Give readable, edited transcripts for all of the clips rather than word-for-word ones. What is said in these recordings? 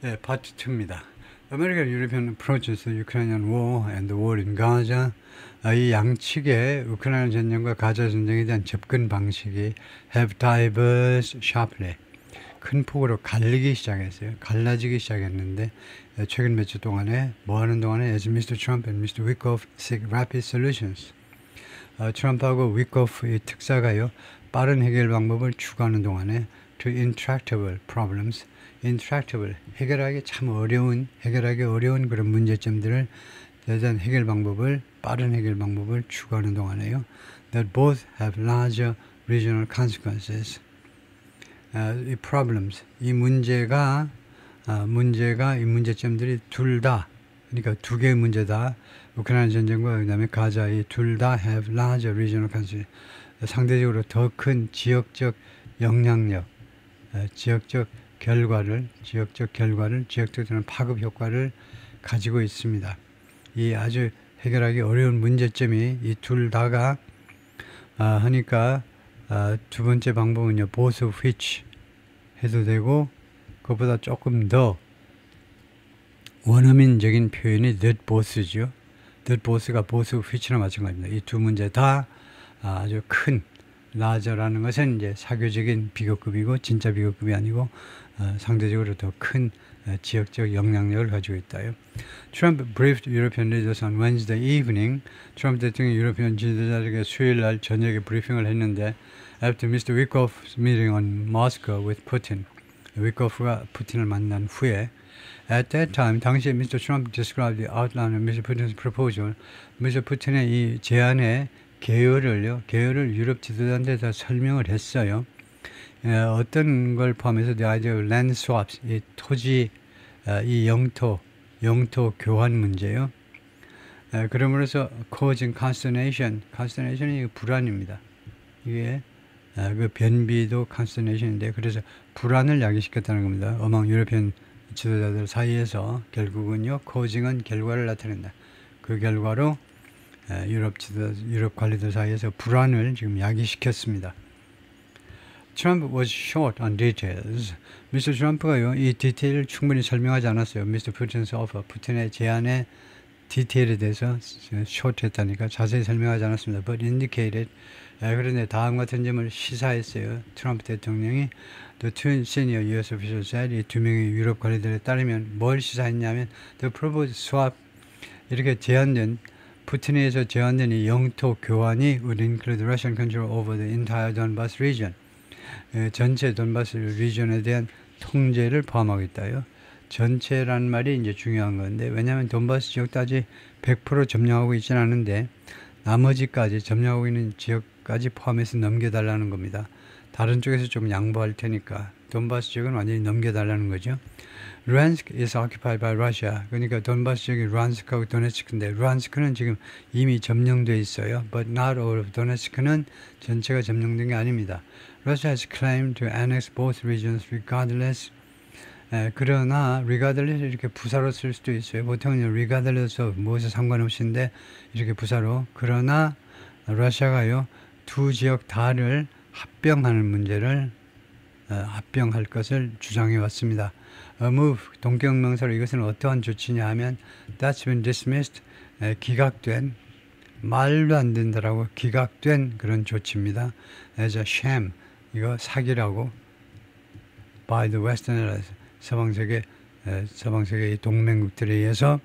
네, 파트 2입니다. American European approaches to Ukrainian war and the war in Gaza. 이 양측의 우크라이나 전쟁과 가자 전쟁에 대한 접근 방식이 have diverged sharply. 큰 폭으로 갈리기 시작했어요. 갈라지기 시작했는데 최근 몇 주 동안에 뭐 하는 동안에 as Mr. Trump and Mr. Wickoff seek rapid solutions. 트럼프하고 위코프의 특사가요. 빠른 해결 방법을 추구하는 동안에 to intractable problems. intractable, 해결하기 어려운 그런 문제점들을 대한 해결 방법을, 빠른 해결 방법을 추구하는 동안에요. That both have larger regional consequences. 이 problems, 이 문제가 이 문제점들이 둘 다, 그러니까 두 개의 문제다. 우크라이나 전쟁과 그다음에 가자 이 둘 다 have larger regional consequences. 상대적으로 더 큰 지역적 영향력, 지역적 파급 효과를 가지고 있습니다. 이 아주 해결하기 어려운 문제점이 이 둘 다가 하니까 두 번째 방법은요, both of which 해도 되고 그것보다 조금 더 원어민적인 표현이 that both죠. that both가 both of which나 마찬가지입니다. 이 두 문제 다 아주 큰 larger라는 것은 이제 사교적인 비교급이고 진짜 비교급이 아니고 상대적으로 더 큰 지역적 영향력을 가지고 있다요. Trump briefed European leaders on Wednesday evening. 트럼프 대통령이 유로피언 지도자들에게 수요일 날 저녁에 브리핑을 했는데 after Mr. Wickoff's meeting on Moscow with Putin. 위코프가 푸틴을 만난 후에 at that time, 당시에 Mr. Trump described the outline of Mr. Putin's proposal. Mr. 푸틴의 이 제안의 계열을 유럽 지도자한테 다 설명을 했어요. 어떤 걸 포함해서 the idea of land swaps, 이 토지, 이 영토 교환 문제요. 그러므로서 causing consternation이 불안입니다. 이게 그 변비도 consternation인데 그래서 불안을 야기시켰다는 겁니다. among 유로피언 지도자들 사이에서 결국은요, causing은 결과를 나타낸다. 그 결과로 유럽 관리들 사이에서 불안을 지금 야기시켰습니다. Trump was short on details. Mr. 트럼프가요, 이 디테일을 충분히 설명하지 않았어요. Mr. Putin's offer, 푸틴의 제안의 디테일에 대해서 short했다니까 자세히 설명하지 않았습니다. But indicated, 그런데 다음 같은 점을 시사했어요. 트럼프 대통령이 The two senior U.S. officials said, 이 두 명의 유럽 관리들에 따르면 뭘 시사했냐면 The proposed swap, 이렇게 푸틴에 의해서 제안된 이 영토 교환이 would include Russian control over the entire Donbas region. 전체 돈바스 리전에 대한 통제를 포함하고 있다요. 전체란 말이 이제 중요한 건데, 왜냐하면 돈바스 지역까지 100% 점령하고 있지는 않은데 나머지까지 점령하고 있는 지역까지 포함해서 넘겨달라는 겁니다. 다른 쪽에서 좀 양보할 테니까 돈바스 지역은 완전히 넘겨달라는 거죠. Luhansk is occupied by Russia. 그러니까 돈바스 지역이 루안스크하고 도네츠크인데 루안스크는 지금 이미 점령돼 있어요. But not all of Donetsk는 전체가 점령된 게 아닙니다. Russia has claimed to annex both regions regardless. 그러나 regardless 이렇게 부사로 쓸 수도 있어요. 보통은 regardless of 무엇에 상관없이인데 이렇게 부사로. 그러나 러시아가요, 두 지역 다를 합병하는 문제를 합병할 것을 주장해 왔습니다. A move, 동격명사로 이것은 어떠한 조치냐 하면 that's been dismissed, 기각된, 말도 안 된다라고 기각된 그런 조치입니다. As a sham, 이거 사기라고 by the Western Allies, 서방세계 동맹국들에 의해서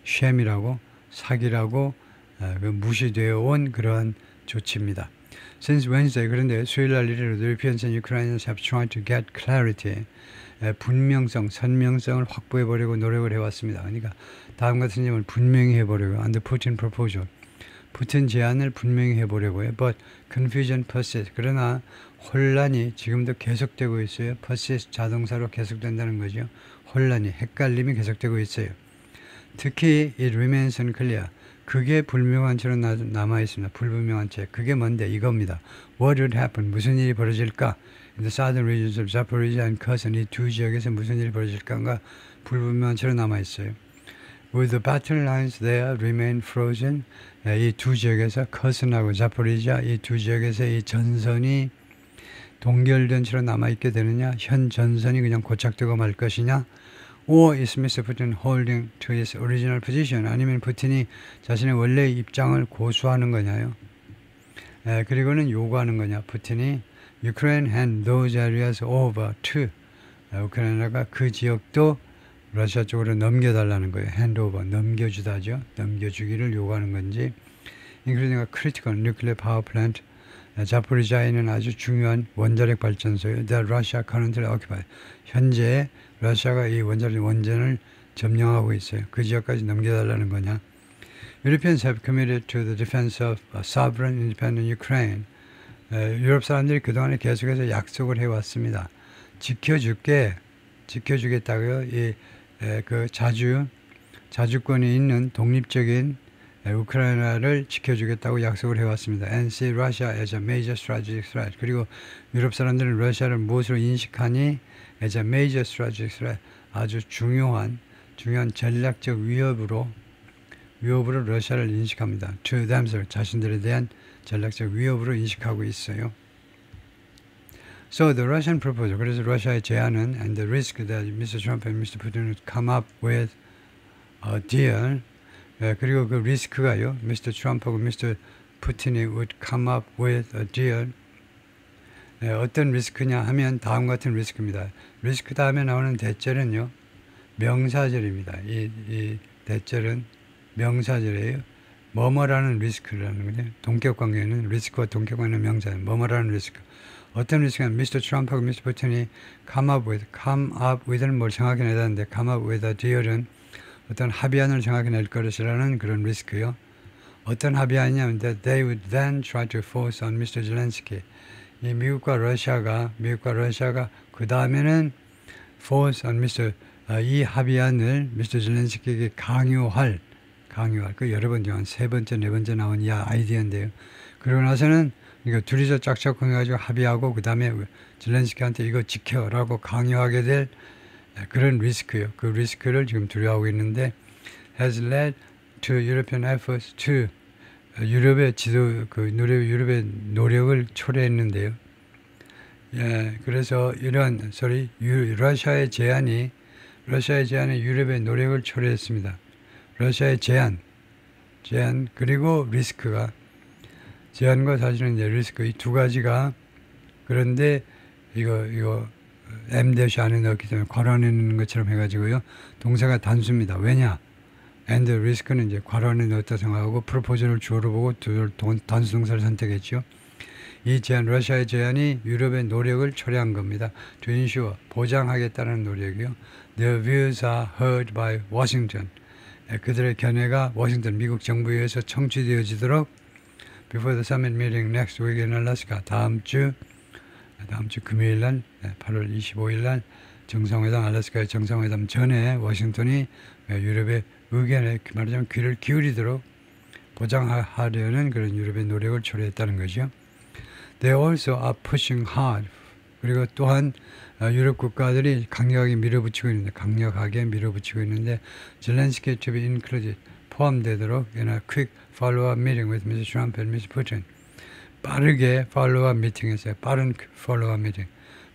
sham이라고 사기라고 무시되어 온 그러한 조치입니다. Since Wednesday, 그런데 수요일 날 이래로 the Europeans and Ukrainians have tried to get clarity, 분명성, 선명성을 확보해 보려고 노력을 해왔습니다. 그러니까 다음 같은 점을 분명히 해보려고 on the Putin proposal, 푸틴 제안을 분명히 해보려고요. But confusion persists. 그러나 혼란이 지금도 계속되고 있어요. persist 자동사로 계속된다는 거죠. 혼란이, 헷갈림이 계속되고 있어요. 특히 it remains unclear. 그게 불명한 채로 남아 있습니다. 불분명한 채. 그게 뭔데? 이겁니다. What would happen? 무슨 일이 벌어질까? In the southern regions of Zaporizhia and Kherson, 이 두 지역에서 무슨 일이 벌어질까가 불분명한 채로 남아 있어요. Will the battle lines there remain frozen? 이 두 지역에서 커슨하고 자포리지아 이 두 지역에서 이 전선이 동결된 채로 남아있게 되느냐, 현 전선이 그냥 고착되고 말 것이냐, Or is Mr. Putin holding to his original position? 아니면 푸틴이 자신의 원래 입장을 고수하는 거냐요? 그리고는 요구하는 거냐? 푸틴이 Ukraine hand those areas over to 우크라이나가 그 지역도 러시아 쪽으로 넘겨달라는 거예요. handover, 넘겨주다죠. 넘겨주기를 요구하는 건지 including a critical nuclear power plant 자포리자에는 아주 중요한 원자력 발전소요. that Russia currently occupies. 현재 러시아가 이 원전을 점령하고 있어요. 그 지역까지 넘겨달라는 거냐. Europeans have committed to the defense of a sovereign independent Ukraine. 유럽 사람들이 그동안에 계속해서 약속을 해왔습니다. 지켜주겠다고요. 그 자주권이 있는 독립적인 우크라이나를 지켜주겠다고 약속을 해왔습니다. And see Russia as a major strategic threat. 그리고 유럽 사람들은 러시아를 무엇으로 인식하니? as a major strategic threat. 아주 중요한 전략적 위협으로 러시아를 인식합니다. to themselves. 자신들에 대한 전략적 위협으로 인식하고 있어요. So the Russian proposal, 그래서 러시아의 제안은 and the risk that Mr. Trump and Mr. Putin would come up with a deal, 그리고 그 리스크가요, Mr. Trump하고 Mr. Putin이 would come up with a deal, 어떤 리스크냐 하면 다음 같은 리스크입니다. 리스크 다음에 나오는 대절은요, 명사절입니다. 이 대절은 명사절이에요. 뭐뭐라는 리스크라는 거죠. 동격관계는 리스크와 동격관계는 명사예요. 뭐뭐라는 리스크. 어떤 리스크는 Mr. Trump하고 Mr. Putin이 come up with는 뭘 생각해내다는데 come up with a deal은 어떤 합의안을 생각해낼 것이라는 그런 리스크요. 어떤 합의안이냐면 that they would then try to force on Mr. Zelensky. 이 미국과 러시아가 그 다음에는 force on 이 합의안을 Mr. Zelensky에게 강요할 그 여러 번 한 세 번째, 네 번째 나온 이 아이디어인데요. 그러고 나서는 이거 둘이서 짝짝꿍 해가지고 합의하고 그 다음에 젤렌스키한테 이거 지켜라고 강요하게 될 그런 리스크요. 그 리스크를 지금 두려워하고 있는데 has led to European efforts to 유럽의 유럽의 노력을 초래했는데요. 그래서 이런 러시아의 제안이 유럽의 노력을 초래했습니다. 러시아의 제안 그리고 리스크가 제안과 사실은 이제 리스크 이 두 가지가 그런데 이거 M- 안에 넣기 때문에 괄호안에 넣는 것처럼 해가지고요. 동사가 단수입니다. 왜냐? and risk는 이제 괄호안에 넣었다 생각하고 프로포즈를 주어로 보고 단수 동사를 선택했죠. 이 제안, 러시아의 제안이 유럽의 노력을 초래한 겁니다. to ensure, 보장하겠다는 노력이요. Their views are heard by Washington. 그들의 견해가 워싱턴, 미국 정부에 의해서 청취되어지도록 before the summit meeting next week in Alaska. 다음 주 금요일 날 8월 25일 날 정상회담 알래스카의 정상회담 전에 워싱턴이 유럽의 의견에 말하자면 귀를 기울이도록 보장하려는 그런 유럽의 노력을 초래했다는 거죠. They also are pushing hard. 그리고 또한 유럽 국가들이 강력하게 밀어붙이고 있는데 젤렌스키 to be included 포함되도록 in a quick follow-up meeting with Mr. Trump and Mr. Putin. 빠르게 follow-up 미팅했어요. 빠른 follow-up 미팅.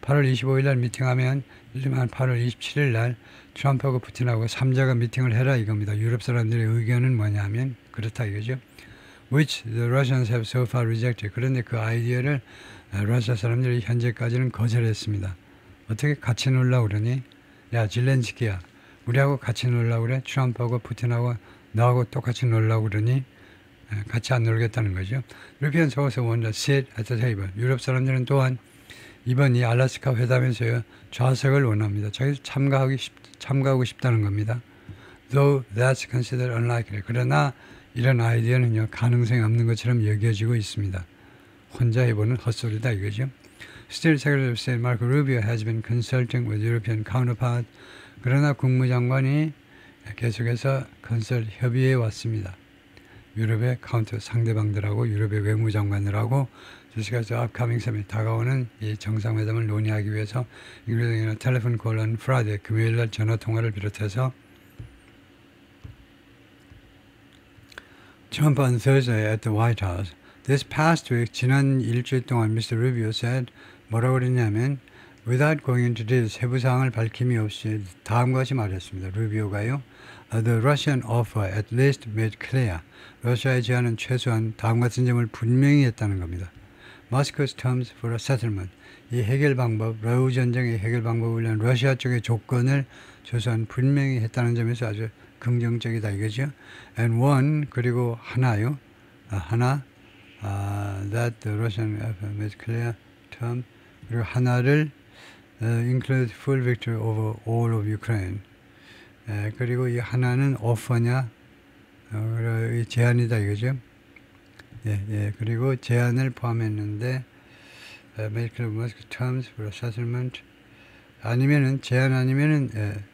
8월 25일 날 미팅하면 8월 27일 날 트럼프하고 푸틴하고 3자가 미팅을 해라 이겁니다. 유럽 사람들의 의견은 뭐냐면 그렇다 이거죠. Which the Russians have so far rejected. 그런데 그 아이디어를 러시아 사람들이 현재까지는 거절했습니다. 어떻게 같이 놀라고 그러니? 야 젤렌스키야 우리하고 같이 놀라고 그래? 트럼프하고 푸틴하고 너하고 똑같이 놀라고 그러니? 같이 안 놀겠다는 거죠. Europeans also want to sit at the table. 유럽 사람들은 또한 이번 이 알래스카 회담에서 좌석을 원합니다. 자기도 참가하고 싶다는 겁니다. Though that's considered unlikely. 그러나 이런 아이디어는요 가능성이 없는 것처럼 여겨지고 있습니다. 혼자 해보는 헛소리다 이거죠. Still, Secretary of State Marco Rubio has been consulting with European counterparts. 그러나 국무장관이 계속해서 협의해 왔습니다. 유럽의 카운터 상대방들하고 유럽의 외무장관들하고 discuss upcoming summit 다가오는 이 정상회담을 논의하기 위해서 including telephone call on Friday 금요일 날 전화 통화를 비롯해서 Trump on Thursday at the White House. This past week 지난 일주일 동안 Mr. Rubio said 뭐라고 그랬냐면 Without going into details, 세부 사항을 밝힘이 없이 다음과 같이 말했습니다. 루비오가요. The Russian offer at least made clear. 러시아의 제안은 최소한 다음 같은 점을 분명히 했다는 겁니다. Moscow's terms for a settlement. 이 해결 방법, 러우 전쟁의 해결 방법을 위한 러시아 쪽의 조건을 최소한 분명히 했다는 점에서 아주 긍정적이다 이거죠. And one, 그리고 하나요. That the Russian offer made clear term. 그리고 하나를 include full victory over all of Ukraine. 그리고 이 하나는 offer냐, 제안이다 이거죠. 그리고 제안을 포함했는데, make terms for a settlement. 아니면은, 제안 아니면은,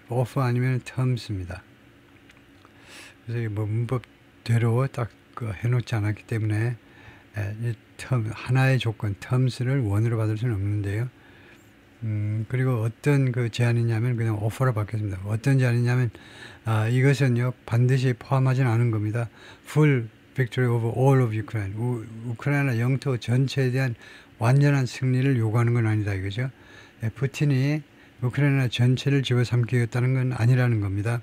offer 아니면은 terms입니다. 그래서 뭐 문법대로 딱 해놓지 않았기 때문에, 이 하나의 조건, terms를 원으로 받을 수는 없는데요. 그리고 어떤 그 제안이냐면 그냥 오퍼로 받겠습니다. 어떤 제안이냐면 이것은요 반드시 포함하지는 않은 겁니다. Full victory over all of Ukraine. 우크라이나 영토 전체에 대한 완전한 승리를 요구하는 건 아니다 이거죠. 푸틴이 우크라이나 전체를 집어삼키겠다는 건 아니라는 겁니다.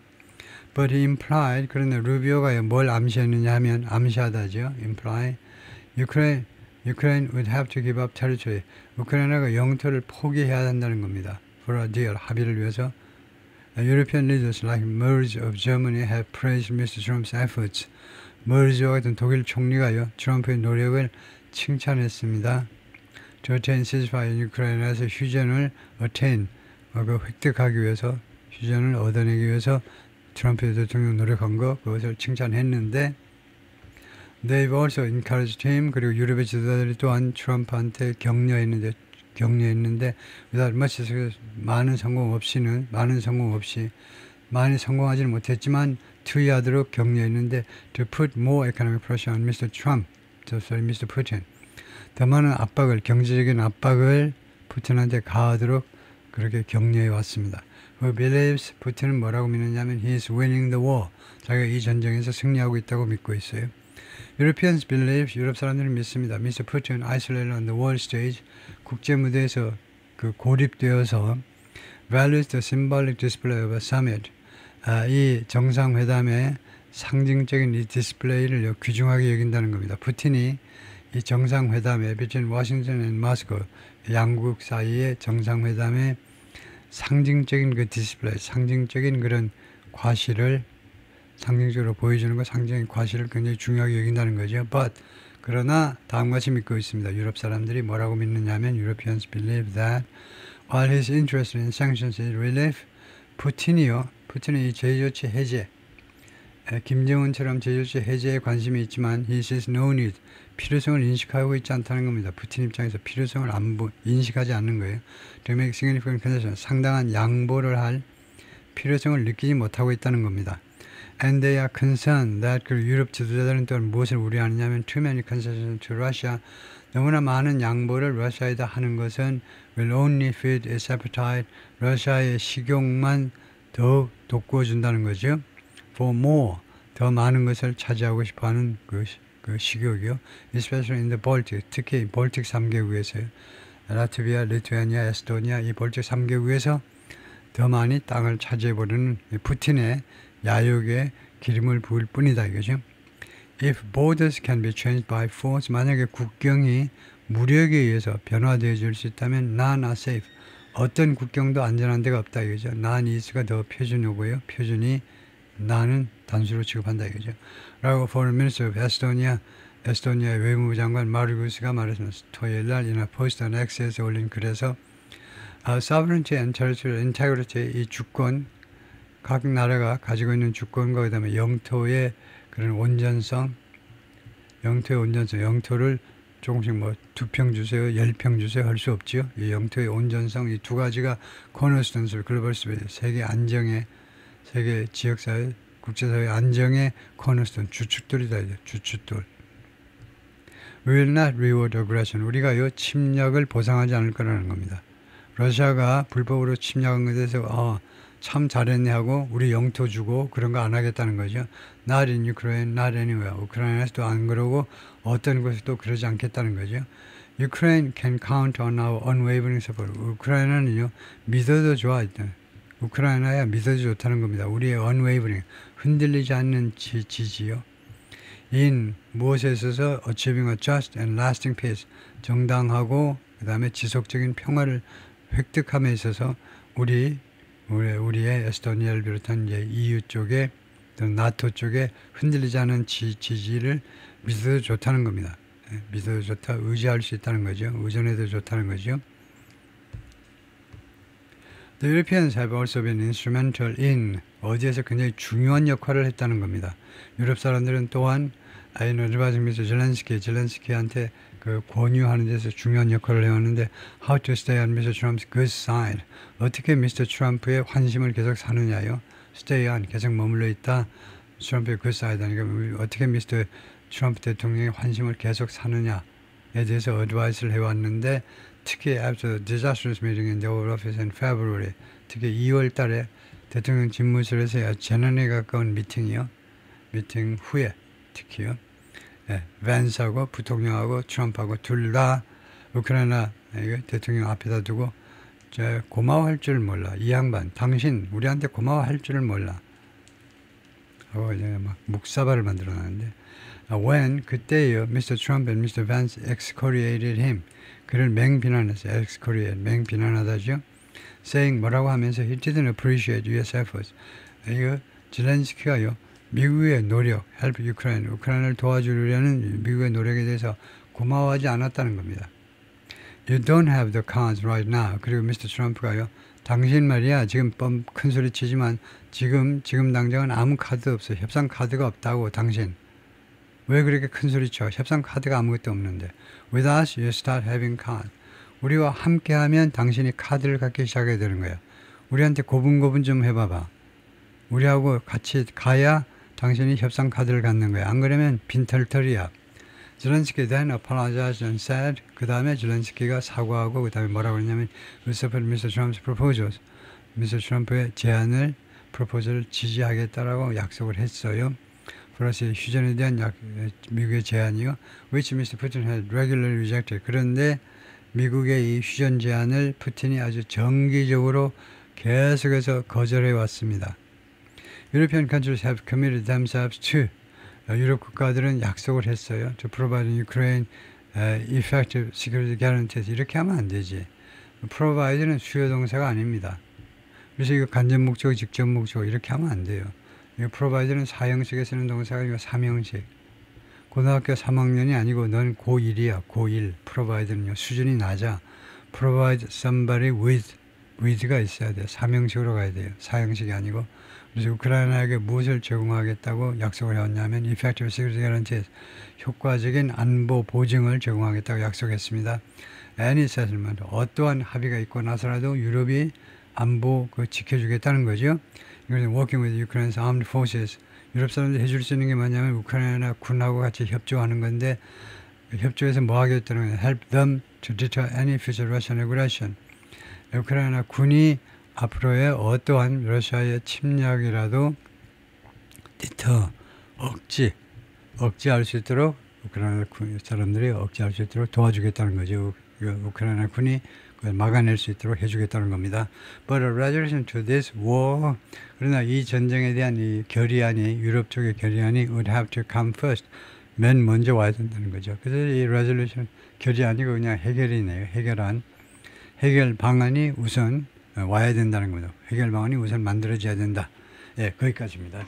But he implied, 그런데 루비오가 뭘 암시했느냐 하면 암시하다죠. imply Ukraine would have to give up territory. 우크라이나가 영토를 포기해야 한다는 겁니다. For a deal, 합의를 위해서. European leaders like Merz of Germany have praised Mr. Trump's efforts. 머르즈와 같은 독일 총리가요, 트럼프의 노력을 칭찬했습니다. To attain ceasefire in Ukraine에서 휴전을 획득하기 위해서, 휴전을 얻어내기 위해서 트럼프 대통령 노력한 것, 그것을 칭찬했는데, They've also encouraged him. 그리고 유럽의 지도자들이 또한 트럼프한테 격려했는데 without much success, 많이 성공하지는 못했지만 투의하도록 격려했는데 to put more economic pressure on Mr. Putin. 더 많은 경제적인 압박을 푸틴한테 가하도록 그렇게 격려해 왔습니다. Who believes, 푸틴은 뭐라고 믿느냐면 he is winning the war. 자기가 이 전쟁에서 승리하고 있다고 믿고 있어요. Europeans believe, 유럽 사람들은 믿습니다. Mr. Putin isolated on the world stage, 국제 무대에서 고립되어서 values the symbolic display of a summit. 이 정상회담의 상징적인 이 디스플레이를 귀중하게 여긴다는 겁니다. 푸틴이 이 정상회담에 between Washington and Moscow, 양국 사이의 정상회담의 상징적인 그 디스플레이, 상징적인 그런 과시를 상징적으로 보여주는 것, 상징적인 과시를 굉장히 중요하게 여긴다는 거죠. But 그러나 다음같이 믿고 있습니다. 유럽 사람들이 뭐라고 믿느냐면 Europeans believe that while his interest in sanctions is relief, 푸틴이 이 제조치 해제, 김정은처럼 제조치 해제에 관심이 있지만 he sees no need, 필요성을 인식하고 있지 않다는 겁니다. 푸틴 입장에서 필요성을 인식하지 않는 거예요. To make significant concession, 상당한 양보를 할 필요성을 느끼지 못하고 있다는 겁니다. And they are concerned that 그 유럽 지도자들은 또한 무엇을 우려하느냐면 too many concessions to Russia, 너무나 많은 양보를 러시아에다 하는 것은 will only feed its appetite, 러시아의 식욕만 더 돋구어준다는 거죠. For more, 더 많은 것을 차지하고 싶어하는 그 식욕이요. Especially in the Baltic, 특히 볼틱 3개국에서요. 라트비아, 리투아니아, 에스토니아 이 볼틱 3개국에서 더 많이 땅을 차지해버리는 푸틴의 야욕에 기름을 부을 뿐이다 이거죠. If borders can be changed by force, 만약에 국경이 무력에 의해서 변화되어 줄 수 있다면 none are safe. 어떤 국경도 안전한 데가 없다 이거죠. none is가 더 표준어고요. 표준이 none은 단수로 취급한다 이거죠. 라고 Foreign Minister of 에스토니아의 외무부 장관 마르구스가 말했습니다. 토요일날 이나 포스트 X에서 올린 글에서 sovereignty and territorial integrity, 이 주권, 각 나라가 가지고 있는 주권과 그 다음에 영토의 그런 온전성, 영토를 조금씩 2평 주세요, 10평 주세요 할 수 없죠. 이 영토의 온전성, 이 두 가지가 코너스톤스, 글로벌 스피릿, 세계 안정의, 세계 지역사회, 국제사회 안정의 코너스톤, 주춧돌이다. 주춧돌. We will not reward aggression. 우리가요, 침략을 보상하지 않을 거라는 겁니다. 러시아가 불법으로 침략한 것에 대해서 참 잘했네 하고 우리 영토 주고 그런 거 안 하겠다는 거죠. Not in Ukraine, not anywhere. 우크라이나에서도 안 그러고 어떤 곳에도 그러지 않겠다는 거죠. Ukraine can count on our unwavering support. 우크라이나는요, 믿어도 좋아. 우크라이나야 믿어도 좋다는 겁니다. 우리의 unwavering, 흔들리지 않는 지지요. in 무엇에 있어서 achieving a just and lasting peace, 정당하고 그 다음에 지속적인 평화를 획득함에 있어서 우리의 에스토니아를 비롯한 이제 EU 쪽에 또 나토 쪽에 흔들리지 않은 지지를 믿어도 좋다는 겁니다. 믿어도 좋다, 의지할 수 있다는 거죠. 의존해도 좋다는 거죠. The Europeans have also been instrumental in, 어디에서 굉장히 중요한 역할을 했다는 겁니다. 유럽 사람들은 또한 아이노르바즈미스 젤렌스키한테 그 권유하는 데서 중요한 역할을 해왔는데 how to stay on Mr. Trump's good side, 어떻게 미스터 트럼프의 환심을 계속 사느냐요. stay on, 계속 머물러 있다. 트럼프의 good side 하니까 어떻게 미스터 트럼프 대통령의 환심을 계속 사느냐에 대해서 어드바이스를 해왔는데 특히 after the disastrous meeting in the Oval Office in February, 특히 2월 달에 대통령 집무실에서 재난에 가까운 미팅 후에 특히요. 밴스하고 부통령하고 트럼프하고 둘 다 우크라이나 대통령 앞에다 두고 고마워할 줄 몰라. 이 양반, 당신 우리한테 고마워할 줄을 몰라. 하고 이제 막 묵사발을 만들어놨는데 when 그때요, Mr. Trump and Mr. Vance excoriated him. 그를 맹비난했어요. excoriate, 맹비난하다죠. saying 뭐라고 하면서 he didn't appreciate U.S. efforts. 이거 젤렌스키가요. 미국의 노력, help Ukraine, 우크라이나를 도와주려는 미국의 노력에 대해서 고마워하지 않았다는 겁니다. You don't have the cards right now. 그리고 미스터 트럼프가요. 당신 말이야 지금 큰 소리 치지만 지금 당장은 아무 카드 없어. 협상 카드가 없다고 당신. 왜 그렇게 큰 소리 쳐? 협상 카드가 아무것도 없는데. With us, you start having cards. 우리와 함께하면 당신이 카드를 갖기 시작하게 되는 거야. 우리한테 고분고분 좀 해봐봐. 우리하고 같이 가야 당신이 협상 카드를 갖는 거야. 안 그러면 빈털털이야. 젤렌스키 then apologized and said, 그 다음에 젤렌스키가 사과하고 그 다음에 뭐라고 했냐면 we support Mr. Trump's proposals. 미스터 트럼프의 제안을 프로포즈를 지지하겠다라고 약속을 했어요. 플러스 휴전에 대한 미국의 제안이요. Which Mr. Putin had regularly rejected. 그런데 미국의 이 휴전 제안을 푸틴이 아주 정기적으로 계속해서 거절해 왔습니다. European countries have committed themselves to, 유럽 국가들은 약속을 했어요. To provide Ukraine effective security guarantees. 이렇게 하면 안 되지. provide는 수요 동사가 아닙니다. 그래서 이거 간접 목적, 직접 목적 이렇게 하면 안 돼요. 이거 provide는 사형식에 쓰는 동사가 아니고 삼형식. 고등학교 3학년이 아니고 넌 고1이야. 고1. provide는요. 수준이 낮아. provide somebody with가 있어야 돼요. 삼형식으로 가야 돼요. 사형식이 아니고. 그래서 우크라이나에게 무엇을 제공하겠다고 약속을 해왔냐면 effective security guarantees, 효과적인 안보 보증을 제공하겠다고 약속했습니다. Any settlement, 어떠한 합의가 있고 나서라도 유럽이 안보 지켜주겠다는 거죠. 이것은 working with Ukraine's armed forces, 유럽 사람들이 해줄 수 있는 게 뭐냐면 우크라이나 군하고 같이 협조하는 건데 협조해서 뭐 하겠다는 거예요. Help them to deter any future Russian aggression. 우크라이나 군이 앞으로의 어떠한 러시아의 침략이라도 디터, 억지할 수 있도록 우크라이나 사람들이 억지할 수 있도록 도와주겠다는 거죠. 우크라이나 군이 그걸 막아낼 수 있도록 해주겠다는 겁니다. But a resolution to this war, 그러나 이 전쟁에 대한 이 결의안이, 유럽 쪽의 결의안이 would have to come first. 맨 먼저 와야 된다는 거죠. 그래서 이 resolution, 결의안이고 그냥 해결이네요. 해결 방안이 우선 와야 된다는 거죠. 해결 방안이 우선 만들어져야 된다. 예, 거기까지입니다.